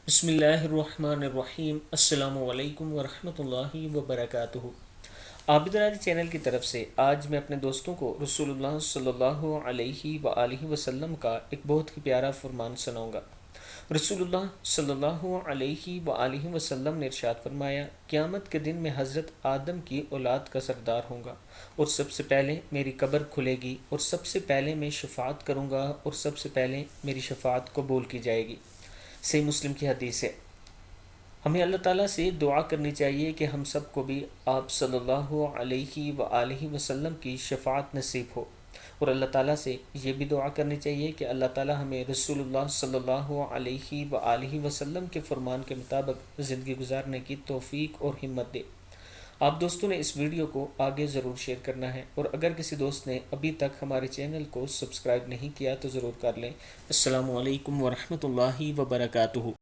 बिस्मिल्लाहिर्रहमानिर्रहीम अस्सलामु अलैकुम वरहमतुल्लाहि वबरकातुहू। आबिदराज चैनल की तरफ से आज मैं अपने दोस्तों को रसूलुल्लाह सल्लल्लाहु अलैहि वसल्लम का एक बहुत ही प्यारा फरमान सुनाऊंगा। रसूलुल्लाह सल्लल्लाहु अलैहि वसल्लम ने इरशाद फरमाया, क़यामत के दिन मैं हज़रत आदम की औलाद का सरदार होऊंगा और सबसे पहले मेरी कब्र खुलेगी और सबसे पहले मैं शफाअत करूंगा और सबसे पहले मेरी शफाअत कबूल की जाएगी। सही मुस्लिम की हदीस है। हमें अल्लाह ताला से दुआ करनी चाहिए कि हम सबको भी आप सल्लल्लाहु अलैहि वसल्लम की शफाअत नसीब हो, और अल्लाह ताला से ये भी दुआ करनी चाहिए कि अल्लाह ताला हमें रसूलुल्लाह सल्लल्लाहु अलैहि वसल्लम के फरमान के मुताबिक ज़िंदगी गुजारने की तौफीक और हिम्मत दे। आप दोस्तों ने इस वीडियो को आगे ज़रूर शेयर करना है, और अगर किसी दोस्त ने अभी तक हमारे चैनल को सब्सक्राइब नहीं किया तो ज़रूर कर लें। अस्सलामु अलैकुम वरहमतुल्लाहि वबरकातुहू।